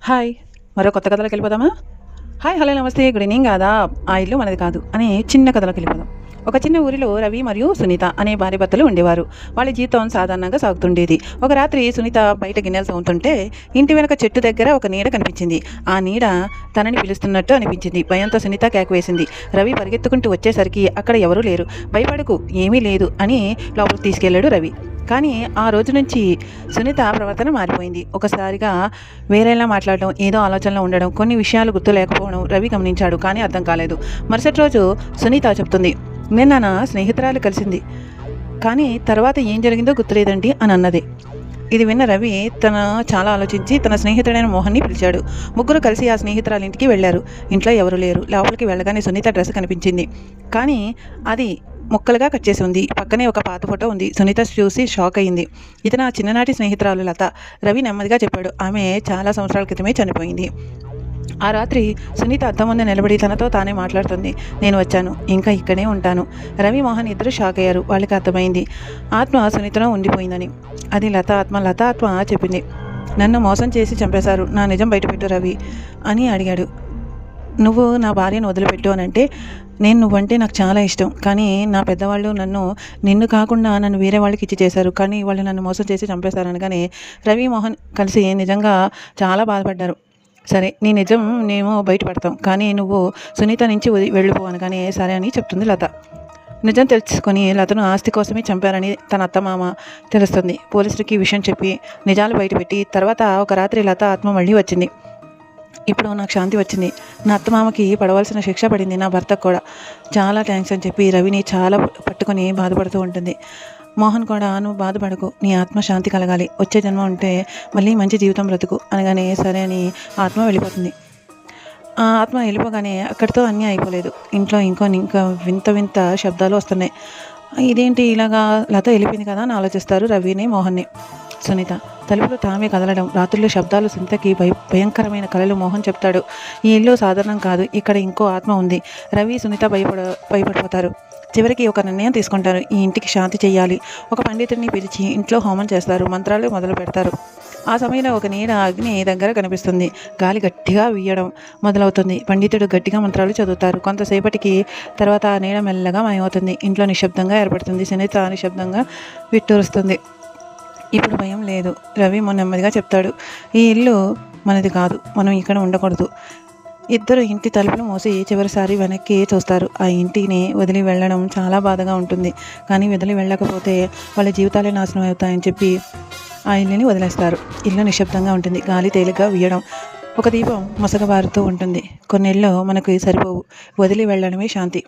Hi! మరో కొత్త కథలోకెళ్ళిపోదామా? హాయ్! హలో! నమస్తే. Good evening. ఆదాబ్. ఆ ఇల్లు మనది కాదు అనే చిన్న కథలోకెళ్ళిపోదాం. ఒక చిన్న ఊరిలో రవి మరియు సునీత అనే భార్యాభర్తలు ఉండేవారు. వాళ్ళ జీవితం సాధారణంగా సాగుతుండేది. ఒక రాత్రి సునీత బయట గిన్నెలు తోముతుంటే ఇంటి వెనక చెట్టు దగ్గర ఒక నీడ కనిపించింది. ఆ నీడ తనని పిలుస్తున్నట్టు అనిపించింది. భయంతో సునీత కేక వేసింది. రవి పరిగెత్తుకుంటూ వచ్చేసరికి అక్కడ ఎవరూ లేరు. భయపడకు, ఏమీ లేదు అని లోపలికి తీసుకెళ్లాడు రవి. కానీ ఆ రోజు నుంచి సునీత ప్రవర్తన మారిపోయింది. ఒకసారిగా వేరేలా మాట్లాడడం, ఏదో ఆలోచనలో ఉండడం, కొన్ని విషయాలు గుర్తు లేకపోవడం రవి గమనించాడు. కానీ అర్థం కాలేదు. మరుసటి రోజు సునీత చెప్తుంది, నిన్న నా స్నేహితురాలు కలిసింది, కానీ తర్వాత ఏం జరిగిందో గుర్తులేదండి అని అన్నది. ఇది విన్న రవి చాలా ఆలోచించి తన స్నేహితుడైన మోహన్ని పిలిచాడు. ముగ్గురు కలిసి ఆ స్నేహితురాలి ఇంటికి వెళ్లారు. ఇంట్లో ఎవరు లేరు. లోపలికి వెళ్ళగానే సునీత డ్రెస్ కనిపించింది. కానీ అది ముక్కలుగా కట్ చేసి ఉంది. పక్కనే ఒక పాత ఫోటో ఉంది. సునీత చూసి షాక్ అయింది. ఇది నా చిన్ననాటి స్నేహితురాలు లత. రవి నెమ్మదిగా చెప్పాడు. ఆమె చాలా సంవత్సరాల క్రితమే చనిపోయింది. ఆ రాత్రి సునీత అద్దం ముందు నిలబడి తనతో తానే మాట్లాడుతుంది. నేను వచ్చాను, ఇంకా ఇక్కడే ఉంటాను. రవి మోహన్ ఇద్దరు షాక్ అయ్యారు. వాళ్ళకి అర్థమైంది ఆత్మ సునీతలో ఉండిపోయిందని. అది లత ఆత్మ చెప్పింది. నన్ను మోసం చేసి చంపేశారు. నా నిజం బయటపెట్టు రవి అని అడిగాడు. నువ్వు నా భార్యను వదిలిపెట్టు అని అంటే, నువ్వంటే నాకు చాలా ఇష్టం, కానీ నా పెద్దవాళ్ళు నిన్ను కాకుండా నన్ను వేరే వాళ్ళకి ఇచ్చి చేశారు, కానీ వాళ్ళు నన్ను మోసం చేసి చంపేశారు అనగానే రవి మోహన్ కలిసి నిజంగా చాలా బాధపడ్డారు. సరే, నీ నిజం మేము బయటపడతాం, కానీ నువ్వు సునీత నుంచి వెళ్ళిపో అనగానే సరే అని చెప్తుంది లత. నిజం తెలుసుకొని లతను ఆస్తి కోసమే చంపారని తన అత్తమామ తెలుస్తుంది. పోలీసులకి విషయం చెప్పి నిజాలు బయటపెట్టి తర్వాత ఒక రాత్రి లత ఆత్మ మళ్ళీ వచ్చింది. ఇప్పుడు నాకు శాంతి వచ్చింది. నా అత్తమామకి పడవలసిన శిక్ష పడింది. నా భర్తకు కూడా చాలా థ్యాంక్స్ అని చెప్పి రవిని చాలా పట్టుకొని బాధపడుతూ ఉంటుంది. మోహన్ కూడా, నువ్వు బాధపడకు, నీ ఆత్మ శాంతి కలగాలి, వచ్చే జన్మ ఉంటే మళ్ళీ మంచి జీవితం బ్రతుకు అనగానే సరే అని ఆత్మ వెళ్ళిపోతుంది. ఆ ఆత్మ వెళ్ళిపోగానే అక్కడితో అన్నీ అయిపోలేదు. ఇంట్లో ఇంకా వింత వింత శబ్దాలు వస్తున్నాయి. ఇదేంటి ఇలాగా, లత వెళ్ళిపోయింది కదా అని ఆలోచిస్తారు రవిని మోహన్ని. సునీత తలుపులు తామే కదలడం, రాత్రుల్లో శబ్దాలు, సునీతకి భయంకరమైన కలలు. మోహన్ చెప్తాడు, ఈ ఇల్లు సాధారణం కాదు, ఇక్కడ ఇంకో ఆత్మ ఉంది. రవి సునీత భయపడిపోతారు. చివరికి ఒక నిర్ణయం తీసుకుంటారు. ఈ ఇంటికి శాంతి చేయాలి. ఒక పండితుడిని పిలిచి ఇంట్లో హోమం చేస్తారు. మంత్రాలు మొదలు పెడతారు. ఆ సమయంలో ఒక నీడ అగ్ని దగ్గర కనిపిస్తుంది. గాలి గట్టిగా వీయడం మొదలవుతుంది. పండితుడు గట్టిగా మంత్రాలు చదువుతారు. కొంతసేపటికి తర్వాత ఆ నీడ మెల్లగా మాయమవుతుంది. ఇంట్లో నిశ్శబ్దంగా ఏర్పడుతుంది. సునీత నిశ్శబ్దంగా విట్టూరుస్తుంది. ఇప్పుడు భయం లేదు. రవి నెమ్మదిగా చెప్తాడు, ఈ ఇల్లు మనది కాదు, మనం ఇక్కడ ఉండకూడదు. ఇద్దరు ఇంటి తలుపులు మూసి చివరిసారి వెనక్కి చూస్తారు. ఆ ఇంటిని వదిలి వెళ్ళడం చాలా బాధగా ఉంటుంది, కానీ వదిలి వెళ్ళకపోతే వాళ్ళ జీవితాలే నాశనం అవుతాయని చెప్పి ఆ ఇల్లుని వదిలేస్తారు. ఇల్లు నిశ్శబ్దంగా ఉంటుంది. గాలి తేలిగ్గా వీయడం, ఒక దీపం మసకబారుతూ ఉంటుంది. కొన్నేళ్ళు మనకు సరిపోవు, వదిలి వెళ్ళడమే శాంతి.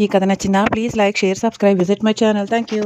ఈ కథ నచ్చిందా? Please like, share, subscribe, visit my channel. Thank you.